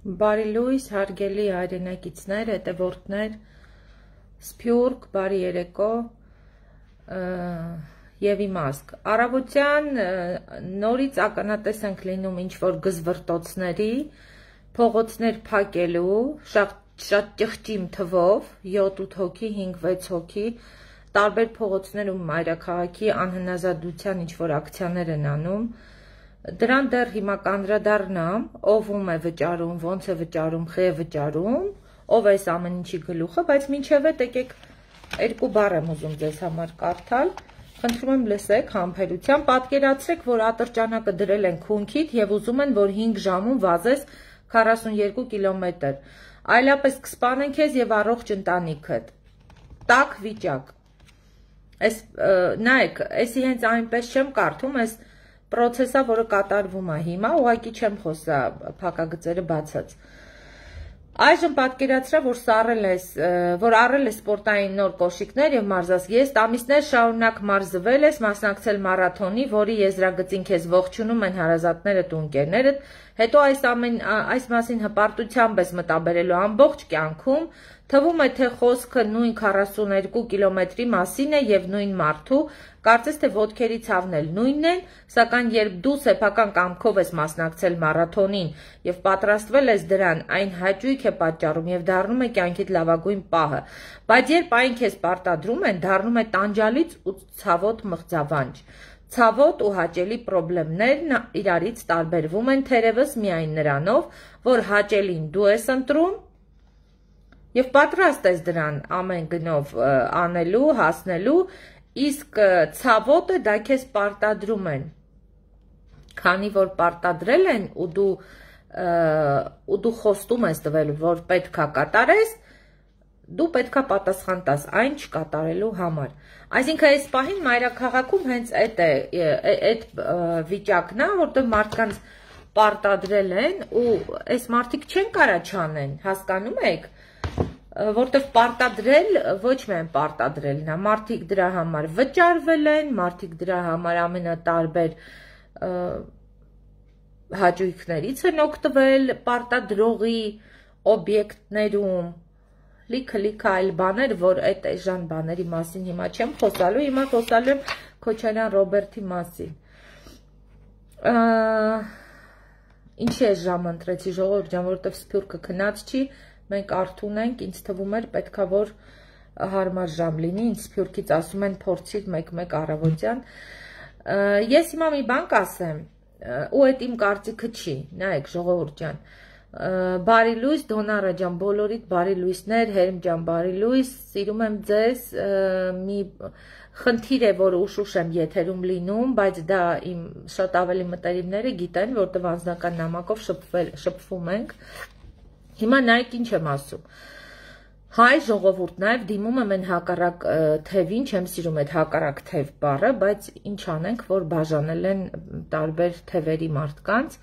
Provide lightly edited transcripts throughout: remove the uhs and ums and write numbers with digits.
Բարի լույս, հարգելի հայրենակիցներ, հետևորդներ, սփյուռք, բարի երեկո եւ իմաստ։ Առավոտյան նորից ականատես ենք լինում ինչ-որ գզվռտոցների, փողոցներ փակելու, շատ ճղճիմ թվով, 7-8 հոգի, 5-6 հոգի, տարբեր փողոցներում մայրաքաղաքի անհնազանդության ինչ-որ ակցիաներ են անում։ Դրան դեռ հիմա կանդրադառնամ, ով է վճարում, ոնց է վճարում, խի է վճարում, ով է այս ամեն ինչի գլուխը, բայց մինչև այդ եկեք երկու բառ եմ ուզում ձեզ համար կարդալ, խնդրում եմ լսեք համբերությամբ, պատկերացրեք, որ ատրճանակը դրել են քունքիդ եւ ուզում են, որ 5 ժամում վազես 42 կիլոմետր, այլապես կսպանեն քեզ եւ առողջ ընտանիքդ, տաք վիճակ, նայեք, էսի հենց այնպես չեմ կարդում, այս պրոցեսը, որը կատարվում է հիմա, ուղղակի չեմ խոսա փակագծերը բացած։ Այժմ պատկերացրա, որ առել ես սպորտային նոր կոշիկներ եւ մարզազգեստ, ամիսներ շարունակ մարզվել ես, մասնակցել մարաթոնի, որի եզրագծին քեզ ողջունում են հարազատներդ ու ընկերներդ, հետո այս մասին հպարտությամբ ես մտաբերելու ամբողջ կյանքում, թվում է, թե խոսքը նույն 42 կիլոմետրի մասին է եւ նույն մարդու, կարծես թե ոտքերի ցավն էլ նույնն են, սակայն երբ դու սեփական կամքով ես մասնակցել մարաթոնին եւ պատրաստվել ես դրան, այն հաճույք է պատճառում եւ դառնում է կյանքիդ լավագույն պահը, բայց երբ այն քեզ պարտադրում են, դառնում է տանջալից ու ցավոտ մղձավանջ։ Ցավոտ ու հաճելի խնդիրներն իրարից տարբերվում են թերևս միայն նրանով, որ հաճելին դու ես ընտրում եւ պատրաստ ես դրան ամեն գնով անելու, հասնելու, իսկ ցավոտը դա քեզ պարտադրում են, քանի որ պարտադրել են ու դու խոստում ես տվել, որ պետքա կատարես, դու պետքա պատասխան տաս այն չկատարելու համար։ Այսինքն այս պահին մայրաքաղաքում հենց այդ վիճակն է, որտեղ մարդկանց պարտադրել են ու այս մարդիկ չեն կարա չանեն, հասկանում եք, որտեղ պարտադրել ոչ միայն պարտադրելն է, մարդիկ դրա համար վճարվել են, մարդիկ դրա համար ամենատարբեր հաճույքներից են օգտվել պարտադրողի օբյեկտներում, լիքը այլ բաներ, որ այդ էժան բաների մասին հիմա չեմ խոսալու, հիմա խոսալու եմ Քոչարյան Ռոբերտի մասին։ Ինչի է ժամ ընտրեցի ժողովուրդ ջան, որովհետև սփյուռքը քնած չի, մենք արթուն ենք, ինձ թվում էր պետքա որ հարմար ժամ լինի, ինձ սփյուռքից ասում են փորձիր 1-1 առավոտյան։ Ես հիմա մի բան կասեմ, ու այդ իմ կարծիքը չի, նայեք ժողովուրդ ջան, բարի լույս, Դոնարա ջան, բոլորիդ բարի լույսներ, Հերմ ջան, բարի լույս, սիրում եմ ձեզ, մի խնդիր է, որ ուշ եմ եթերում լինում, բայց դա իմ շատ ավելի մտերիմները գիտեն, որտեղ անձնական նամակով շփվում ենք։ Հիմա նայեք ինչ եմ ասում։ Հայ ժողովուրդ նաև դիմում եմ են հակառակ թևին, չեմ սիրում այդ հակառակ թև բառը, բայց ինչ անենք, որ բաժանել են տարբեր թևերի մարդկանց։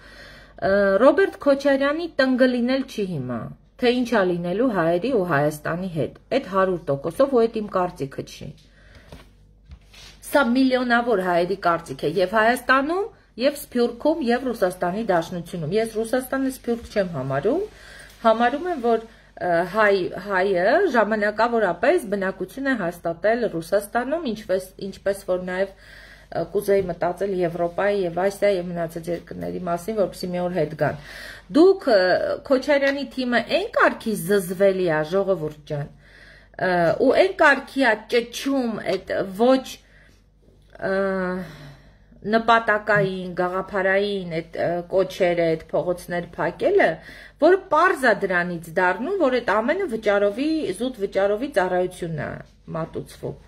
Ռոբերտ Քոչարյանի տնգը լինել չի հիմա, թե ինչա լինելու հայերի ու Հայաստանի հետ, այդ 100%-ով ու այդ իմ կարծիքը չի։ Սա միլիոնավոր հայերի կարծիք է եւ Հայաստանում, եւ Սփյուռքում, եւ Ռուսաստանի Դաշնությունում։ Ես Ռուսաստանը Սփյուռք չեմ համարում եմ, որ հայը ժամանակավորապես բնակություն է հաստատել Ռուսաստանում, ինչպես որ նաեւ կուզեի մտածել Եվրոպայի եւ Ասիայի եւ մնացած երկրների մասին, որպեսզի մի օր հետ գան։ Դուք Քոչարյանի թիմը այն կարգի զզվելի է, ժողովուրդ ջան, ու այն կարգի է ճճում այդ ոչ նպատակային, գաղափարային այդ կոչերը, այդ փողոցներ փակելը, որ պարզ է դրանից դառնում, որ այդ ամենը զուտ վճարովի ծառայությունն է մատուցվում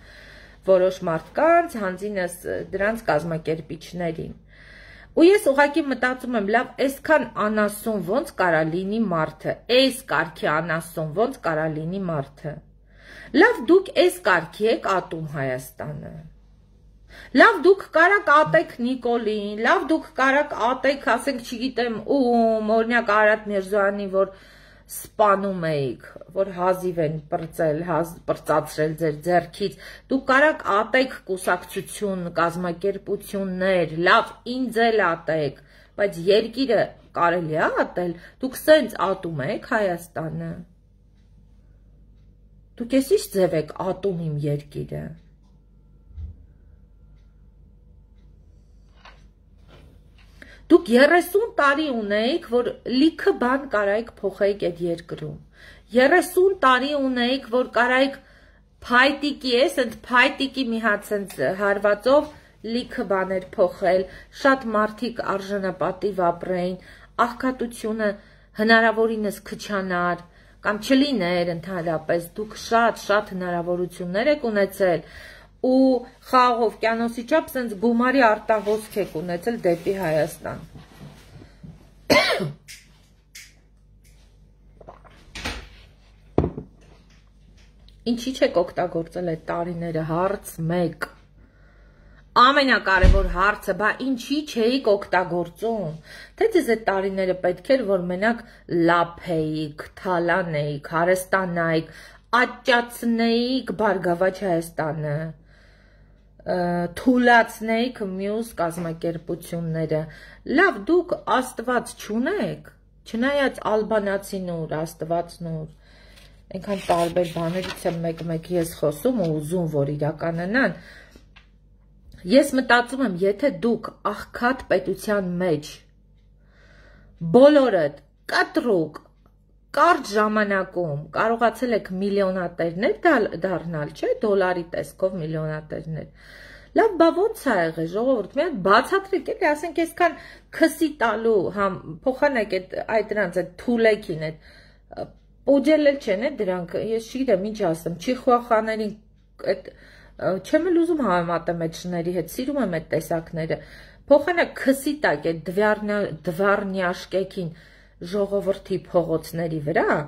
որոշ մարդկանց, հանձինս դրանց կազմակերպիչներին։ Ու ես ուղղակի մտածում եմ, լավ, այսքան անասուն ոնց կարա լինի մարդը, այս կարգի անասուն ոնց կարա լինի մարդը։ Լավ, դուք այս կարգի եք ատում Հայաստանը։ Լավ, դուք կարաք ատեք Նիկոլին, լավ, դուք կարաք ատեք, ասենք, չգիտեմ, օրինակ Արադ Միրզոյանի, որ սպանում էիք, որ հազիվ են պրծացրել ձեր ձեռքից, դուք կարաք ատեք կուսակցություն, կազմակերպություններ, լավ, ինձ էլ ատեք, բայց երկիրը կարելի է ատել, դուք սենց ատում եք Հայաստանը։ Դուք ես ինչ ձև եք ատում իմ երկիրը։ Դուք 30 տարի ունեիք, որ լիքը բան կարայիք փոխեիք այդ երկրում։ 30 տարի ունեիք, որ կարայիք փայտիկի ես, ընդ փայտիկի մի հատ սենց հարվածով լիքը բաներ փոխել, շատ մարդիկ արժանապատիվ ապրեին, աղքատությունը հնարավորինս քչանար, կամ չլիներ ընդհանրապես, դուք շատ հնարավորություններ եք ունեցել ու խաղով կյանոսի չափ սենց գումարի արտահոսք եք ունեցել դեպի Հայաստան։ Ինչի՞ չեք օգտագործել այդ տարիները, հարց 1։ Ամենակարևոր հարցը, բա ինչի չէիք օգտագործում։ Թե ձեզ այդ տարիները պետք էր, որ մենակ լափեիք, թալանեիք, հարստանայիք, աճացնեիք Բարգավաճ Հայաստանը, թուլացնեիք մյուս կազմակերպությունները։ Լավ, դուք Աստված չունեք, չնայած ալբանացին ուր, Աստվածն ուր, այնքան տարբեր բաներից եմ մեկ-մեկ ես խոսում ու ուզում, որ իրականանան։ Ես մտածում եմ, եթե դուք աղքատ պետության մեջ բոլորդ կտրուկ կարճ ժամանակում կարողացել եք միլիոնատերներ դառնալ, չէ, դոլարի տեսքով միլիոնատերներ։ Լավ, բա ոնց է եղել, ժողովուրդ, մի հատ բացատրեք, էլի, ասենք այսքան քսի տալու, համ փոխանակ այդ դրանց այդ թուլեքին, այդ պոջել էլ չեն դրանք, ես չգիտեմ ինչ ասեմ, չիխուախաներին այդ չեմ էլ ուզում համեմատեմ այդ շների հետ, սիրում եմ այդ տեսակները, փոխանակ քսի տակ այդ դվարնյաշկեքին ժողովրդի փողոցների վրա,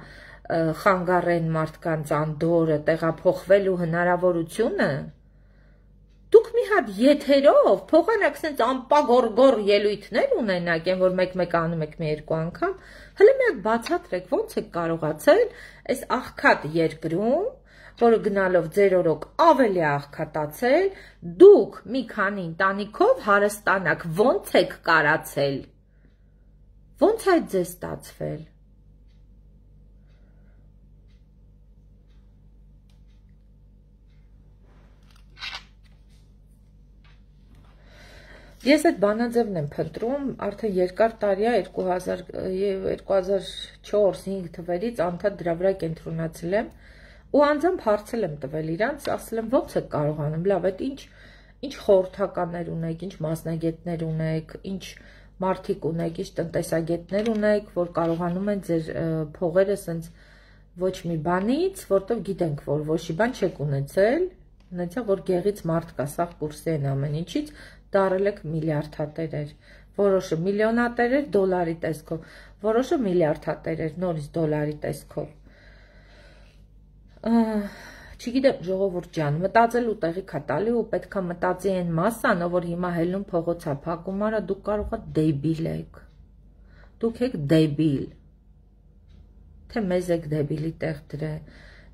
խանգարեն մարդկանց անդորը, տեղափոխվելու հնարավորությունը, դուք մի հատ եթերով, փոխանակ սենց ամպագորգոր ելույթներ ունենակ են, որ մեկ-մեկ անում եք մի երկու անգամ, հələ մի հատ բացատրեք, ոնց եք կարողացել այս աղքատ երկրում, որը գնալով ձեր օրոք ավելի աղքատացել, դուք մի քանի ընտանիքով հարստանաք, ոնց եք կարացել, ոնց է ձեզ ստացվել։ Ես այդ բանաձևն եմ փնտրում, արդեն երկար տարի է 2004-5 թվերից անդադ դրա վրա կենտրոնացել եմ ու անձամբ հարցել եմ տվել իրանց, ասել եմ ոնց եք կարողանում, լավ, այդ ինչ խորհրդականներ ունեք, ինչ մասնագետներ ունեք, ինչ մարդիկ ունեք, ինչ տնտեսագետներ ունեք, որ կարողանում են ձեր փողերը սենց ոչ մի բանից, որտեղ գիտենք, որ ոչի բան չեք ունեցել, ունեցա, որ գեղից մարդ կա, սաղ կուրսի են ամեն ինչից, դարել եք միլիարդատերեր, որոշը միլիոնատերեր դոլարի տեսքով, որոշը միլիարդատերեր նորից դոլարի տեսքով։ Չգիտեմ, ժողովուրդ ջան, մտածելու տեղիք է տալի ու պետք է մտածի այն մասան, որ հիմա հելնում փողոցա փակում արա, դուք կարող եք դեբիլ եք։ Դուք եք դեբիլ։ Թե մեզ եք դեբիլի տեղ դրել։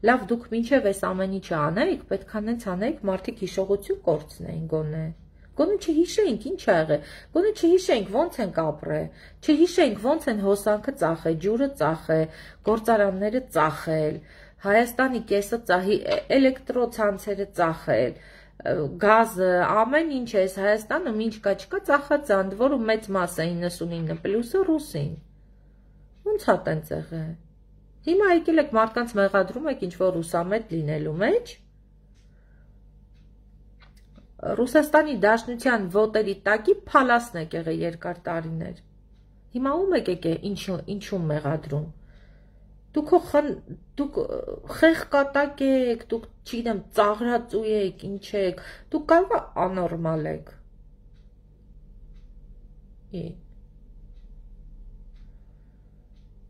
Լավ, դուք մինչև այս ամեն ինչը անեիք, պետք է նենց անեիք, մարդիկ հիշողություն կորցնեին գոնե։ Գոնե չհիշեինք ինչ ա եղել, գոնե չհիշեինք ոնց ենք ապրել, չհիշեինք ոնց են հոսանքը ծախել, ջուրը ծախել, գործարանները ծախել, Հայաստանի կեսը ծախի, էլեկտրոցանցերը ծախել, գազը, ամեն ինչ է, Հայաստանը ինչ կա չկա ծախած անդ, որը մեծ մասը 99+-ը ռուսին։ Ոնց ա տենց եղել։ Հիմա եկել եք մարդկանց մեղադրում եք ինչ-որ ռուսամետ լինելու մեջ, Ռուսաստանի Դաշնության ոտերի տակի փալասն եք եղել երկար տարիներ։ Հիմա ում եք ինչում մեղադրում։ Դուք խեղկատակ եք, դուք չգիտեմ, ծաղրածու եք, ինչ եք, դուք կարող անորմալ եք։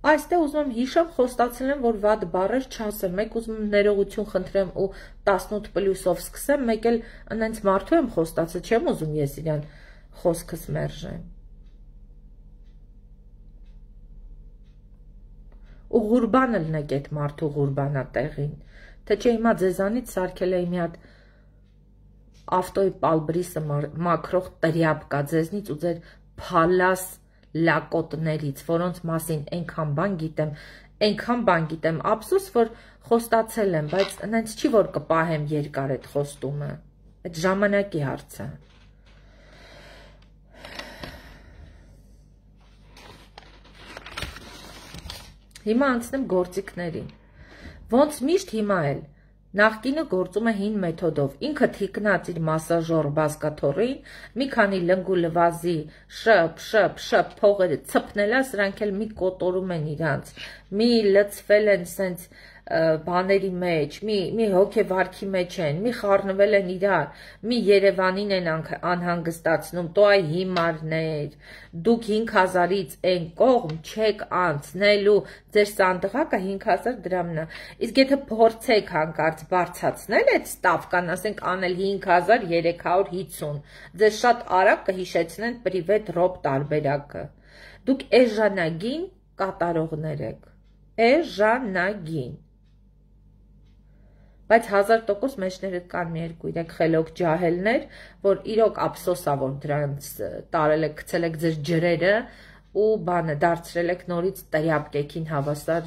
Այստեղ ուզում եմ հիշեմ, խոստացել եմ, որ վատ բառեր չասեմ, մեկ ուզում եմ ներողություն խնդրեմ ու 18+-ով սկսեմ, մեկ էլ ընենց մարդու եմ խոստացել, չեմ ուզում ես իրան խոսքս մերժեմ։ Ու ղուրբան լնեք այդ մարդու ղուրբանատեղին, թե չէ հիմա ձեզանից սարքել էի մի հատ ավտոյի պալբրիսը մաքրող տրյապկա ձեզնից ու ձեր փալաս լակոտներից, որոնց մասին այնքան բան գիտեմ, ափսոս, որ խոստացել եմ, բայց այնց չի, որ կպահեմ երկար այդ խոստումը, այդ ժամանակի հարց է։ Հիմա անցնեմ գործիքներին, ոնց միշտ հիմա էլ, նախկինը գործում է հին մեթոդով, ինքը թիկնած իր մասաժոր բազկաթոռին, մի քանի լնգու լվազի շփ փողերը ցփնելա, սրանք էլ մի կոտորում են իրանց, մի լցվել են սենց բաների մեջ, մի հոգեվարքի մեջ են, մի խառնվել են իրար, մի Երևանին են անհանգստացնում, տո այ հիմարներ, դուք 5000-ից այն կողմ չեք անցնելու, ձեր սանդղակը 5000 դրամն է, իսկ եթե փորձեք հանկարծ բարձացնել այդ ստավկան, ասենք անել 5350, ձեզ շատ արագ կհիշեցնեն պրիվետ ռոբ տարբերակը, դուք էժանագին կատարողներ եք, էժանագին, բայց 1000% մեջներդ կան մի երկու իրեք խելոք ջահելներ, որ իրոք ափսոսա, որ դրանց տարել եք, գցել եք ձեր ջրերը ու բանը դարձրել եք նորից տրյապկեքին հավասար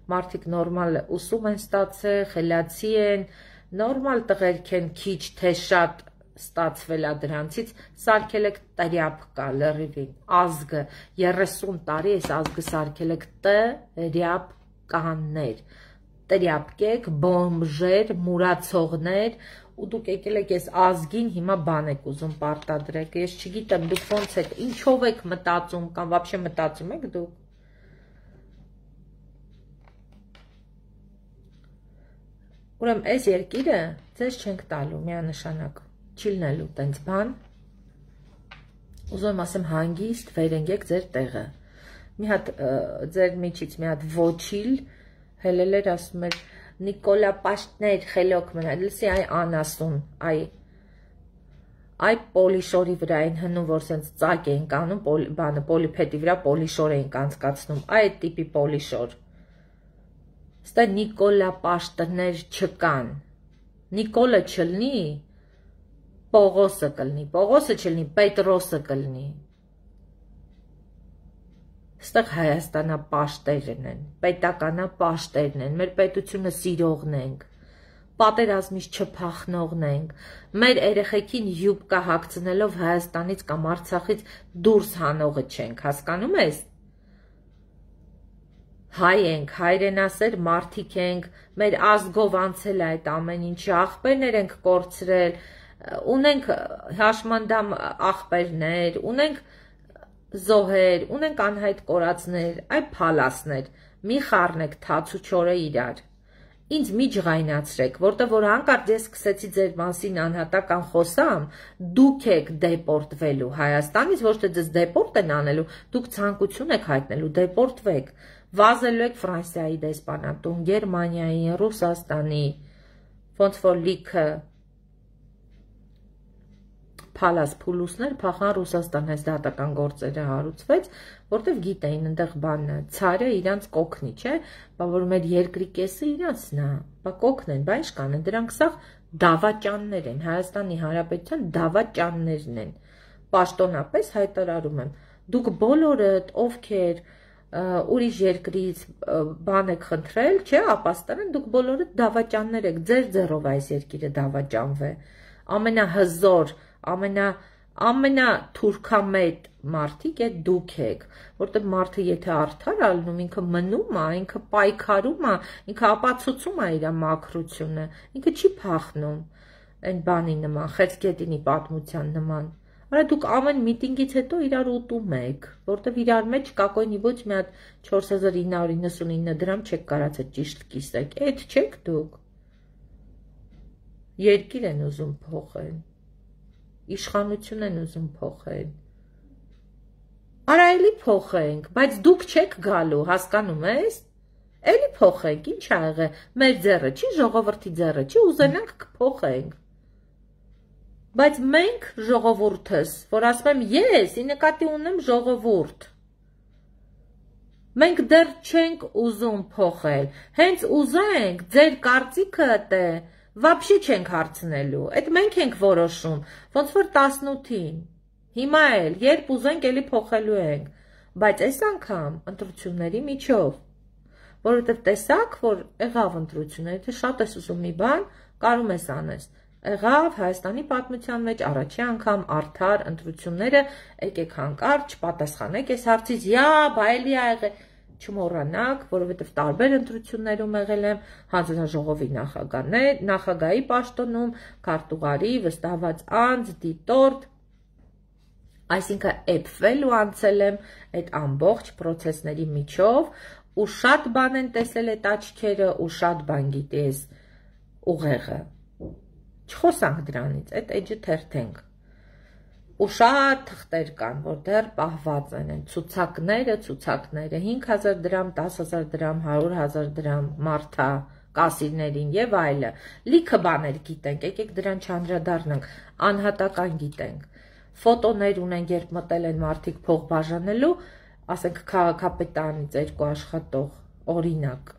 մարդիկ նորմալ ուսում են ստացել, խելացի են, նորմալ տղերք են, քիչ թե շատ ստացվել է դրանցից, սարքել եք տրյապկա լրիվին, ազգը 30 տարի այս ազգը սարքել եք տրյապկաներ, տրյապկեք, բոմբժեր, մուրացողներ, ու դուք եկել եք ես ազգին հիմա բան եք ուզում պարտադրեք, ես չգիտեմ դուք ոնց եք, ինչով եք մտածում, կամ վաբշե մտածում եք դուք։ Ուրեմն այս երկիրը ձեզ չենք տալու միանշանակ, չի լինելու տենց բան, ուզում եմ ասեմ հանգիստ վերընկեք ձեր տեղը, մի հատ ձեր միջից մի հատ ոչիլ, հելել էր ասում էր Նիկոլա պաշտներ խելոք մնա, լսի այ անասուն, այ պոլիշորի վրա են հնում, որ սենց ծակ էինք անում, բանը պոլիփետի վրա պոլիշոր էինք անցկացնում, այ տիպի պոլիշոր, ստա Նիկոլա պաշտներ չկան, Նիկոլը չլնի, Պողոսը կլնի, Պողոսը չլնի, Պետրոսը կլնի, Ստեղ Հայաստանապաշտերն են, պետականապաշտերն են, մեր պետությունը սիրողն ենք, պատերազմից չփախնողն ենք, մեր երեխեքին յուբկա հագցնելով Հայաստանից կամ Արցախից դուրս հանողը չենք, հասկանում ես։ Հայ ենք, հայրենասեր մարդիկ ենք, մեր ազգով անցել է այդ ամեն ինչը, աղբերներ ենք կորցրել, ունենք հաշմանդամ աղբերներ, ունենք զոհեր, ունենք անհայտ կորածներ, այ փալասներ, մի խառնեք թաց ու չորը իրար, ինձ մի ջղայնացրեք, որտեղ որ հանկարծ ես սկսեցի ձեր մասին անհատական խոսամ, դուք եք դեպորտվելու Հայաստանից, ոչ թե ձեզ դեպորտ են անելու, դուք ցանկություն եք հայտնելու, դեպորտվեք, վազելու եք Ֆրանսիայի դեսպանատուն, Գերմանիայի, Ռուսաստանի, ոնց որ լիքը Փալաս փուլուսներ փախան Ռուսաստան, այս դատական գործերը հարուցվեց, որտեվ գիտեին այնտեղ բանը, ցարը իրանց կոքնի, չէ, բա որ մեր երկրի կեսը իրանցն է, բա կոքնեն, բա ինչ կանեն, դրանք սաղ դավաճաններ են, Հայաստանի Հանրապետության դավաճաններն են, պաշտոնապես հայտարարում եմ, դուք բոլորդ, ովքեր ուրիշ երկրից բան եք խնդրել, չէ, ապաստան, դուք բոլորդ դավաճաններ եք, ձեր ձեռով այս երկիրը դավաճանվե, ամենահզոր ամենաթուրքամետ մարդիկ է դուք եք, որտեղ մարդը եթե արդար ալնում, ինքը մնում է, ինքը պայքարում է, ինքը ապացուցում է իր մաքրությունը, ինքը չի փախնում այն բանի նման, խեցգետինի պատմության նման, արա դուք ամեն միտինգից հետո իրար ուտում եք, որտեղ իրար մեջ կակոյնի ոչ մի հատ 4999 դրամ չեք կարացել ճիշտ կիսեք, էդ չեք դուք, երկիր են ուզում փոխել, իշխանություն են ուզում փոխել, արա էլի փոխենք, բայց դուք չեք գալու, հասկանում ես, էլի փոխենք, ինչ ա եղել, մեր ձեռը չի, ժողովրդի ձեռը չի, ուզենանք կփոխենք, բայց մենք ժողովուրդս, որ ասում եմ ես, ի նկատի ունեմ ժողովուրդ, մենք դեռ չենք ուզում փոխել, հենց ուզենք, ձեր կարծիքը տե, վաբշի չենք հարցնելու, այդ մենք ենք որոշում, ոնց որ 18-ին, Հիմա էլ, երբ ուզենք, էլի փոխելու ենք, բայց այս անգամ ընտրությունների միջով, որովհետև տեսակ, որ եղավ ընտրությունները, թե շատ ես ուզում մի բան, կարում ես անես, եղավ Հայաստանի պատմության մեջ առաջի անգամ արդար ընտրությունները, եկեք հանկարծ չպատասխանեք այս հարցից, բա էլի ա եղել, չմոռանաք, որովհետև տարբեր ընտրություններում եղել եմ հանձնաժողովի նախագահի պաշտոնում, քարտուղարի, վստահված անձ, դիտորդ, այսինքն էփվել ու անցել եմ այդ ամբողջ process-ների միջով ու շատ բան են տեսել այդ աչքերը ու շատ բան գիտի ես ուղեղը։ Չխոսանք դրանից, այդ էջը թերթենք։ Ու շատ թղթեր կան, որ դեռ պահված են, ցուցակները, 5,000 դրամ, 10,000 դրամ, 100,000 դրամ, մարդա, կասիրներին եւ այլը։ Լիքը բաներ գիտենք, եկեք դրան չանդրադառնանք, անհատական գիտենք։ Ֆոտոներ ունենք, երբ մտել են մարդիկ փող բաժանելու, ասենք քաղաքապետարանի 2 աշխատող, օրինակ,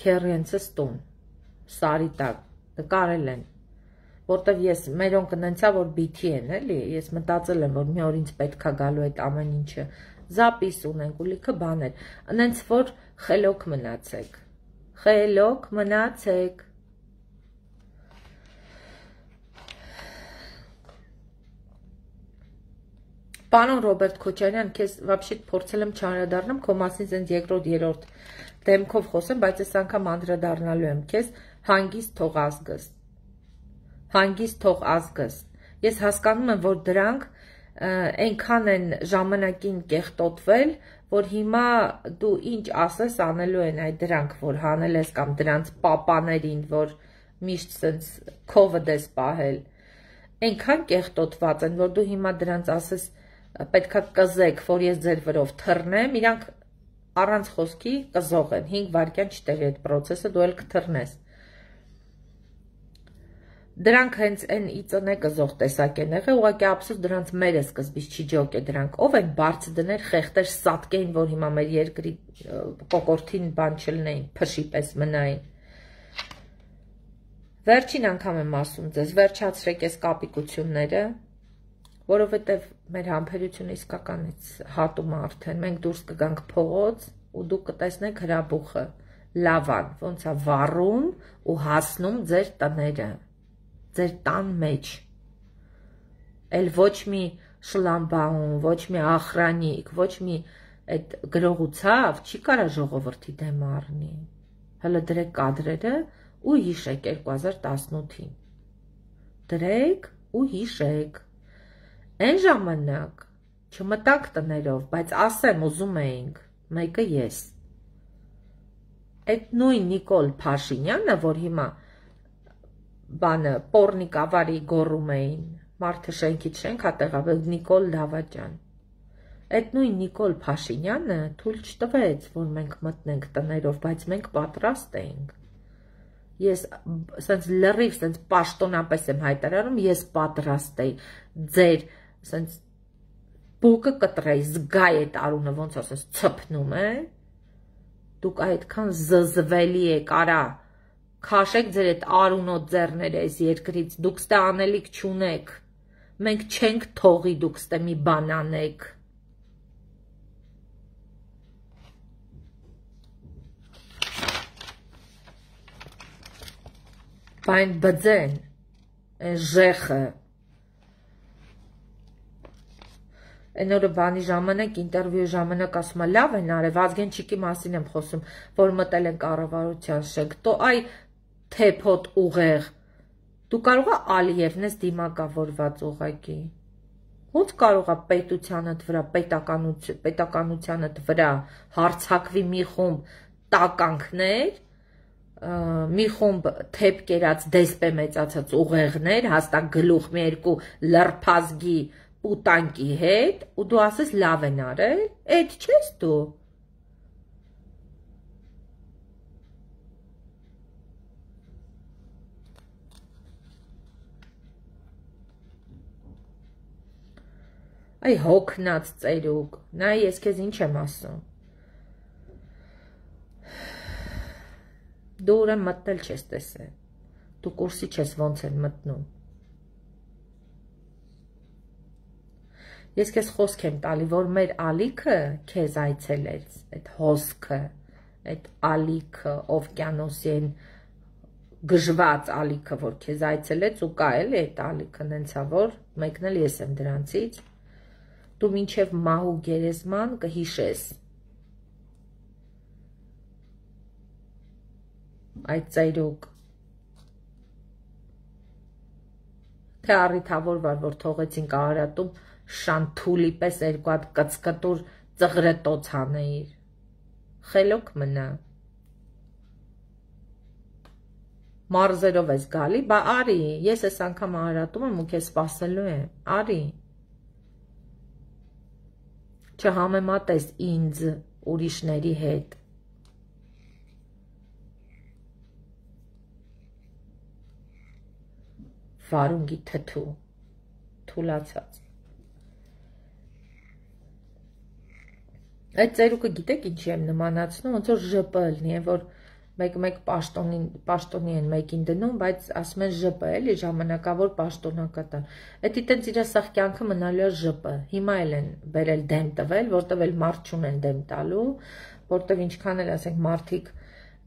Քերենցս տուն, Սարի տակ, նկարել են, որտեվ ես մերոնք ընենցա, որ բիթի են, էլի, ես մտածել եմ, որ մի օր ինձ պետք է գալու այդ ամեն ինչը, զապիս ունենք ու լիքը բաներ, ընենց որ խելոք մնացեք, Պարոն Ռոբերտ Քոչարյան, քեզ вообще փորձել եմ չանդրադառնամ, քո մասին զենց երկրորդ, երրորդ դեմքով խոսեմ, բայց այս անգամ անդրադառնալու եմ քեզ հանգիստ թող ազգս։ Ես հասկանում եմ, որ դրանք այնքան են ժամանակին կեղտոտվել, որ հիմա դու ինչ ասես անելու են այդ դրանք, որ հանել ես կամ դրանց պապաներին, որ միշտ սենց քովդ ես պահել, այնքան կեղտոտված են, որ դու հիմա դրանց ասես պետքա կզեք, որ ես ձեր վրով թռնեմ, իրանք առանց խոսքի կզող են, 5 վայրկյան չտևի այդ process-ը, դու էլ կթռնես։ Դրանք հենց այն իծնե կզող տեսակ են եղել, ուղղակի ափսոս դրանց մերը սկզբից չի ջոկ է դրանք, ով են բարձ դներ, խեղտեր սատկեին, որ հիմա մեր երկրի կոկորտին բան չլնեին, փշի պես մնային։ Վերջին անգամ եմ ասում ձեզ, վերջացրեք այս կապիկությունները, որովհետև մեր համբերությունը իսկականից հատում է արդեն, մենք դուրս կգանք փողոց ու դուք կտեսնեք հրաբուխը, լավան, ոնց է վառում ու հասնում ձեր տները, ձեր տան մեջ, էլ ոչ մի շլամբաուն, ոչ մի ախրանիկ, ոչ մի այդ գրողուցավ չի կարա ժողովրդի դեմ առնի, հլը դրեք կադրերը ու հիշեք 2018-ին, դրեք ու հիշեք, Այն ժամանակ չմտանք տներով, բայց ասեմ ուզում էինք, մեկը ես։ Այդ նույն Նիկոլ Փաշինյանը, որ հիմա բանը պորնիկ ավարի գոռում էին, մարդը շենքից շենք հատեղավ, Նիկոլ Դավաճան։ Այդ նույն Նիկոլ Փաշինյանը թույլ չտվեց, որ մենք մտնենք տներով, բայց մենք պատրաստ էինք։ Ես սենց լրիվ, սենց պաշտոնապես եմ հայտարարում, ես պատրաստ էի ձեր սենց բուկը կտրեի, զգայ այդ արունը ոնց ասես ծպնում է, դուք այդքան զզվելի եք, արա, քաշեք ձեր այդ արունոտ ձեռները այս երկրից, դուք ստե անելիք չունեք, մենք չենք թողի դուք ստե մի բան անեք։ Բայն բձեն, այն ժեխը, Այն օրը բանի ժամանակ, ինտերվյուի ժամանակ ասում է, լավ են արև, Ազգենչիկի մասին եմ խոսում, որ մտել են կառավարության շենք, տո այ թեփոտ ուղեղ, դու կարող է Ալիևն ես դիմակավորված ուղղակի, ոնց կարող է պետությանդ վրա, պետականությանդ վրա հարցակվի մի խումբ տականքներ, մի խումբ թեփ կերած դեսպե մեծացած ուղեղներ, հաստատ գլուխ մի երկու լրփազգի պուտանքի հետ, ու դու ասես լավ են արել, էդ չես դու։ Այ հոգնած ծերուկ, նա ես քեզ ինչ եմ ասում։ Դու ուրեմն մտնել չես տեսել, դու կուրսի չես ոնց են մտնում։ Ես քեզ խոսք եմ տալի, որ մեր ալիքը քեզ այցելեց, այդ հոսքը, այդ ալիքը օվկիանոսին գժված ալիքը, որ քեզ այցելեց ու կա էլի այդ ալիքը, նենցա որ մեկն էլ ես եմ դրանցից, դու մինչև մահու գերեզման կհիշես այդ ծայրուկ թե առիթավոր վար, որ թողեցինք Արարատում շանթուլի պես երկու հատ կծկտուր ծղրետոց հանեիր, խելոք մնա, մարզերով ես գալի, բա արի, ես ես անգամ Արարատում եմ ու քեզ սպասելու եմ, արի, չհամեմատես ինձ ուրիշների հետ, վարունգի թթու, թուլացած, այդ ծերուկը գիտեք ինչի եմ նմանացնում, ոնց որ ԺՊ լինի, որ մեկ պաշտոնի են մեկին դնում, բայց ասում են ԺՊ էլի, ժամանակավոր պաշտոնակատար, էդի տենց իրա սաղ կյանքը մնալու է ԺՊ, հիմա էլ են բերել դեմ տվել, որտև էլ մարդ չունեն դեմ տալու, որտև ինչքան էլ ասենք մարդիկ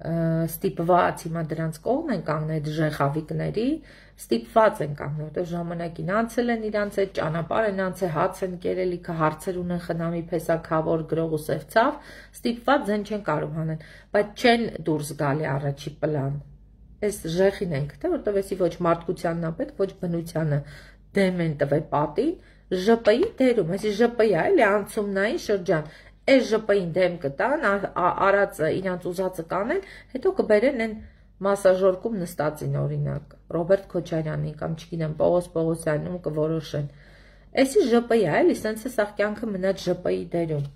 ստիպված հիմա դրանց կողմ են կանգնել այդ ժեղավիկների, ստիպված են կանգնել, որտեղ ժամանակին անցել են իրանց այդ ճանապարհ են անցել, հաց են կերել, իքը հարցեր ունեն խնամի փեսակավոր գրող ու սևցավ, ստիպված ձեն չեն կարող հանեն, բայց չեն դուրս գալի առաջի պլան։ Այս ժեղին ենք, թե որտեղ էսի ոչ մարդկությանն է պետք, ոչ բնությանը դեմ են տվել պատին, ԺՊ-ի դերում, էսի ԺՊ-ի է, էլի անցումնային շրջան։ Այս ԺՊ-ին դեմ կտան, արածը իրանց ուզածը կանեն, հետո կբերեն են մասաժորքում նստածին օրինակ, Ռոբերտ Քոչարյանին կամ չգիտեմ Պողոս Պողոսյանին կորոշեն։ Էսի ԺՊ-ի է, էլի սենց է սաղ կյանքը մնաց ԺՊ-ի դերում։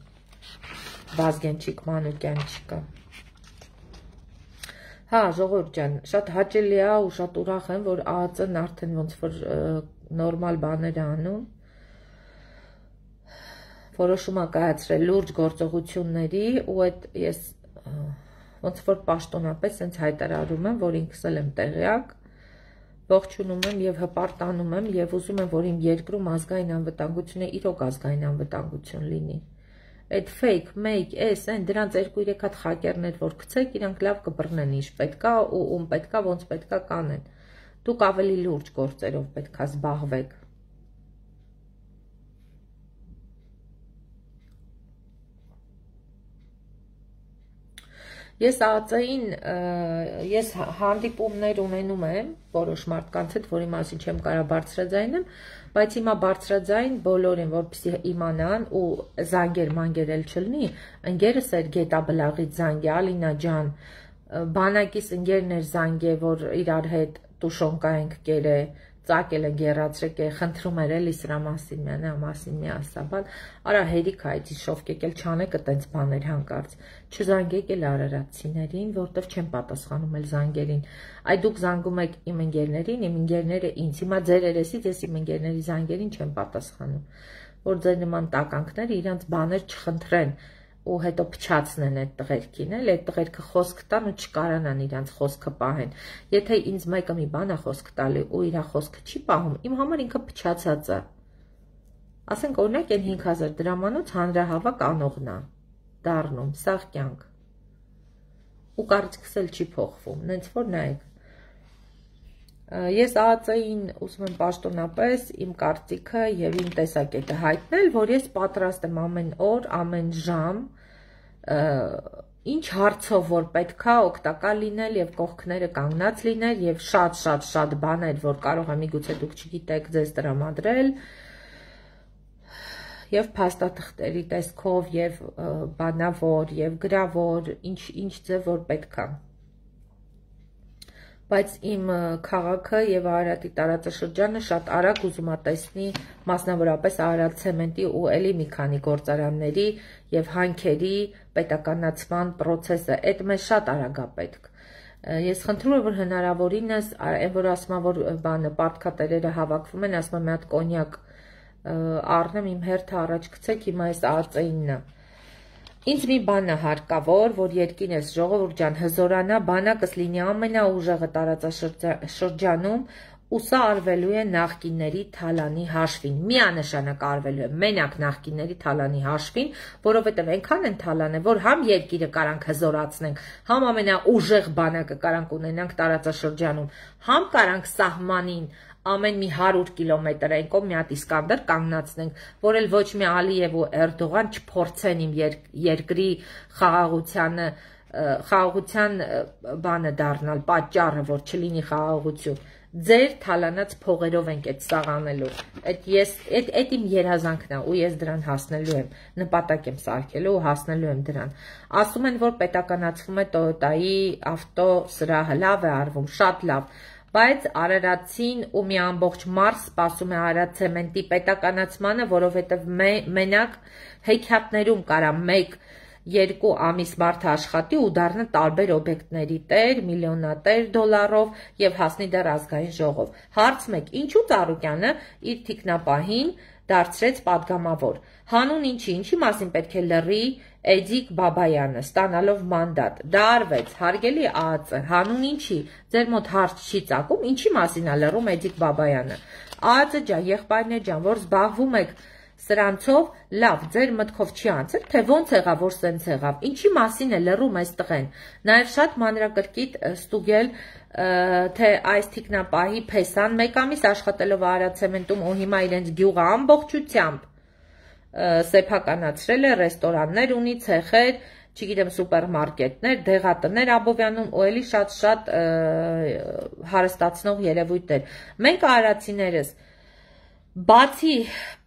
Վազգենչիկ Մանուկյան չկա։ Հա, ժողովուրդ ջան, շատ հաճելի է ու շատ ուրախ եմ, որ ԱԱԾ-ն արդեն ոնց որ նորմալ բաներ է անում։ Որոշում է կայացրել լուրջ գործողությունների ու այդ ես ոնց որ պաշտոնապես հենց հայտարարում եմ, որ ինքս էլ եմ տեղյակ, ողջունում եմ եւ հպարտանում եմ եւ ուզում եմ, որ իմ երկրում ազգային անվտանգությունը իրոք ազգային անվտանգություն լինի։ Այդ fake, make, այն դրանց 2-3 հատ խակերներ որ գցեք, իրանք լավ կբռնեն ինչ պետքա ու ում պետքա, ոնց պետքա կանեն։ Դուք ավելի լուրջ գործերով պետքա զբաղվեք։ Ես ԱԱԾ-ին ես հանդիպումներ ունենում եմ որոշ մարդկանց հետ, որի մասին չեմ կարող բարձրաձայնեմ, բայց հիմա բարձրաձայն բոլորին, որպեսզի իմանան ու զանգեր մանգեր էլ չլինի, ընկերս էր Գետաբլաղից զանգե, Ալինա ջան, բանակիս ընկերներ զանգե, որ իրար հետ տուշոնկա ենք կերե, ծակել են գերացրեք է, խնդրում էր էլի սրա մասին մի ասա, բան, արա հերիք այդ իշով կեկել չանեք տենց բաներ հանկարծ, չզանգեք էլ արարատցիներին, որտև չեն պատասխանում էլ զանգերին, այ դուք զանգում եք իմ ընկերներին, իմ ընկերները ինձ, հիմա ձեր երեսից ես իմ ընկերների զանգերին չեմ պատասխանում, որ ձեր նման տականքները իրանց բաներ չխնդրեն, ու հետո փչացնեն այդ տղերքին, էլ այդ տղերքը խոսք տան ու չկարանան իրանց խոսքը պահեն։ Եթե ինձ մեկը մի բան է խոսք տալի ու իր խոսքը չի պահում, իմ համար ինքը փչացած է։ Ասենք օրինակ այն 5000 դրամանոց հանրահավաք անողն է դառնում, սաղ կյանք։ Ու կարծիքս էլ չի փոխվում, նենց որ նայեք։ Ես ԱԱԾ-ին ուզում եմ պաշտոնապես իմ կարծիքը եւ իմ տեսակետը հայտնել, որ ես պատրաստ եմ ամեն օր, ամեն ժամ ինչ հարցով որ պետքա օգտակար լինել եւ կողքները կանգնած լինել եւ շատ բաներ, որ կարող է միգուցե դուք չգիտեք ձեզ տրամադրել եւ փաստաթղթերի տեսքով եւ բանավոր եւ գրավոր, ինչ ձև որ պետքա։ Բայց իմ քաղաքը եւ Արարատի տարածաշրջանը շատ արագ ուզում է տեսնի, մասնավորապես Արարատ ցեմենտի ու էլի մի քանի գործարանների եւ հանքերի պետականացման process-ը, այդ մեզ շատ արագ է պետք։ Ես խնդրում եմ, որ հնարավորինս, այն որ ասում եմ, որ բանը պարտքատերերը հավաքվում են, ասում եմ, մի հատ կոնյակ առնեմ, իմ հերթը առաջ գցեք, հիմա այս ԱԱԾ-ինն է։ Ինձ մի բան է հարկավոր, որ երկինս ժողովուրդ ջան հզորանա, բանակս լինի ամենաուժեղը տարածաշրջանում ու սա արվելու է նախկինների թալանի հաշվին, միանշանակ արվելու է մենակ նախկինների թալանի հաշվին, որովհետև այնքան են թալանել, որ համ երկիրը կարանք հզորացնենք, համ ամենաուժեղ բանակը կարանք ունենանք տարածաշրջանում, համ կարանք սահմանին ամեն մի 100 կիլոմետր այն կողմ մի հատ Իսկանդար կանգնացնենք, որ էլ ոչ մի Ալիև ու Էրդողան չփորձեն իմ երկրի խաղաղության բանը դառնալ, պատճառը, որ չլինի խաղաղություն։ Ձեր թալանած փողերով ենք այդ սաղանելու։ Այդ իմ երազանքն է ու ես դրան հասնելու եմ, նպատակ եմ սարքելու ու հասնելու եմ դրան։ Ասում են, որ պետականացվում է Toyota-ի ավտո սրահը, լավ է արվում, շատ լավ։ Բայց Արարատցին ու մի ամբողջ մարզ սպասում է Արարատ ցեմենտի պետականացմանը, որովհետև մենակ հեքիաթներում կարա 1-2 ամիս մարդը աշխատի ու դառնա տարբեր օբյեկտների տեր, միլիոնատեր դոլարով եւ հասնի դեռ ազգային ժողով։ Հարց 1. Ինչու Ծառուկյանը իր թիկնապահին դարձրեց падգամավոր։ Հանուն ինչի մասին պետք է լռի Էդիկ Բաբայանը, ստանալով մանդատ։ Դա արվեց, հարգելի ԱԱԾ, հանուն ինչի, ձեր մոտ հարց չի ծագում, ինչի մասին է լռում Էդիկ Բաբայանը։ ԱԱԾ ջան, եղբայրներ ջան, որ զբաղվում եք սրանցով, լավ, ձեր մտքով չի անցել, թե ոնց եղավ, որ սենց եղավ, ինչի մասին է լռում այս տղեն։ Նաև շատ մանրակրկիտ ստուգել, թե այս թիկնապահի Փեսան 1 ամիս աշխատելով Արարատ ցեմենտում ու հիմա իրենց գյուղը ամբողջությամբ սեփականացրել է, ռեստորաններ ունի, ցեխեր, չգիտեմ, սուպերմարկետներ, դեղատներ Աբովյանում ու էլի շատ հարստացնող երևույթներ։ Մենք արարածիներս բացի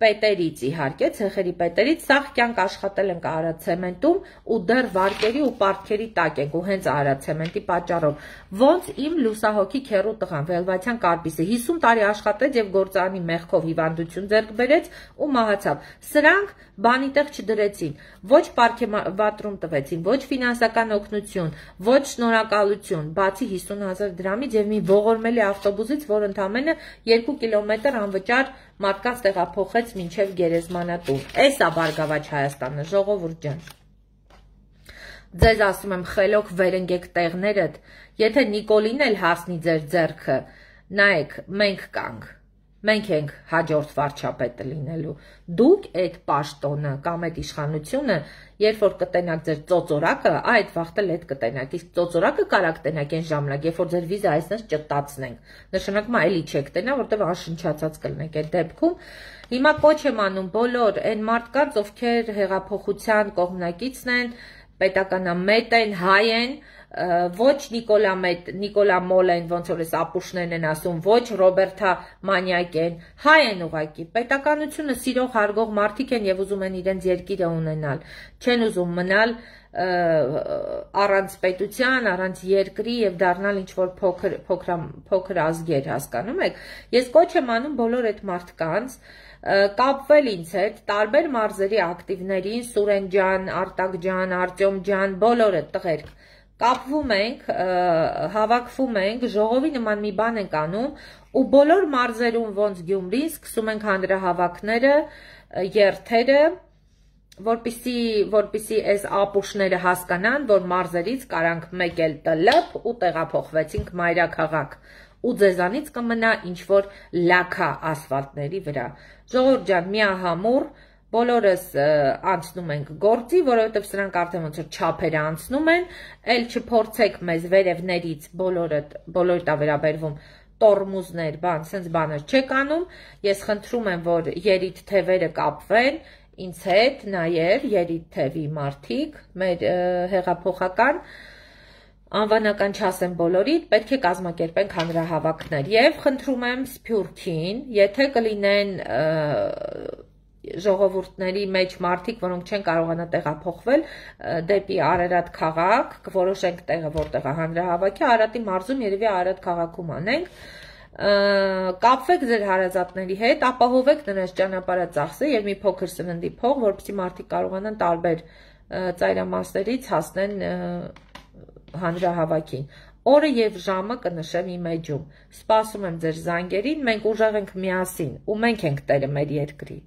պետերից իհարկե, ցեխերի պետերից, սաղ կյանք աշխատել ենք Արարատ ցեմենտում ու դեռ վարկերի ու պարտքերի տակ ենք ու հենց Արարատ ցեմենտի պատճառով։ Ոնց իմ լուսահոգի քեռու տղան Վելվացյան Կարպիսը 50 տարի աշխատեց եւ գործարանի մեղքով հիվանդություն ձեռք բերեց ու մահացավ։ Սրանք բանի տեղ չդրեցին, ոչ պարգևատրում տվեցին, ոչ ֆինանսական օգնություն, ոչ շնորհակալություն, բացի 50,000 դրամից եւ մի ողորմելի ավտոբուսից, որ ընդամենը 2 կիլոմետր անվճար մարդկանց տեղափոխեց մինչև Գերեզմանատուն։ Էս է Բարգավաճ Հայաստանը, ժողովուրդ ջան։ Ձեզ ասում եմ, խելոք վերընկեք տեղներդ, եթե Նիկոլին էլ հասնի ձեր ձեռքը, նայեք, մենք կանք։ Մենք ենք հաջորդ վարչապետը լինելու։ Դուք այդ պաշտոնը կամ այդ իշխանությունը, երբ որ կտենաք ձեր ծոծորակը, այդ վաղտել այդ կտենաք, իսկ ծոծորակը կարաք տենաք այն ժամանակ, երբ որ ձեր վիզա այսպես ճտացնենք։ Նշանակում է էլի չեք տենա, որտեղ անշնչացած կլինեք այդ դեպքում։ Հիմա կոչ եմ անում բոլոր այն մարդկանց, ովքեր հեղափոխության կողմնակիցն են, պետականամետ են, հայ են, ոչ Նիկոլա Մոլ են, ոնց որ էս ապուշներն են ասում, ոչ Ռոբերտա Մանյակ են, հայ են ուղղակի, պետականությունը սիրող հարգող մարդիկ են եւ ուզում են իրենց երկիրը ունենալ, չեն ուզում մնալ առանց պետության, առանց երկրի եւ դառնալ ինչ որ փոքր ազգեր, հասկանում եք։ Ես կոչ եմ անում բոլոր այդ մարդկանց կապվել ինձ հետ, տարբեր մարզերի ակտիվներին, Սուրեն ջան, Արտակ ջան, Արտյոմ ջան, բոլորը տղերք կապվում ենք, հավաքվում ենք, ժողովի նման մի բան ենք անում ու բոլոր մարզերում ոնց Գյումրին սկսում ենք հանրահավաքները, երթերը, որպիսի այս ապուշները հասկանան, որ մարզերից կարանք մեկ էլ տլպ ու տեղափոխվեցինք մայրաքաղաք ու ձեզանից կմնա ինչ-որ լաքա ասֆալտների վրա։ Ժողովուրդ ջան, միահամուռ, բոլորս անցնում ենք գործի, որովհետև սրանք արդեն ոնց որ չափերը անցնում են, էլ չփորձեք մեզ վերևներից բոլորդ վերաբերվում տորմուզներ, բան, սենց բաներ չեք անում, ես խնդրում եմ, որ երիտ թևերը կապվեն ինձ հետ, նաև երիտ թևի մարդիկ, մեր հեղափոխական, անվանական չասեմ բոլորիդ, պետք է կազմակերպենք հանրահավաքներ եւ խնդրում եմ Սփյուռքին, եթե կլինեն ժողովուրդների մեջ մարդիկ, որոնք չեն կարողանա տեղափոխվել դեպի Արարատ քաղաք, կորոշենք տեղը, որտեղ է հանրահավաքի, Արարատի մարզում երևի Արարատ քաղաքում անենք, կապվեք ձեր հարազատների հետ, ապահովեք նրանց ճանապարհը ծախսը եւ մի փոքր սննդի փող, որպեսզի մարդիկ կարողանան տարբեր ծայրամասերից հասնեն հանրահավաքին։ Օրը եւ ժամը կնշեմ իմ էջում։ Սպասում եմ ձեր զանգերին, մենք ուժեղ ենք միասին ու մենք ենք տերը մեր երկրի։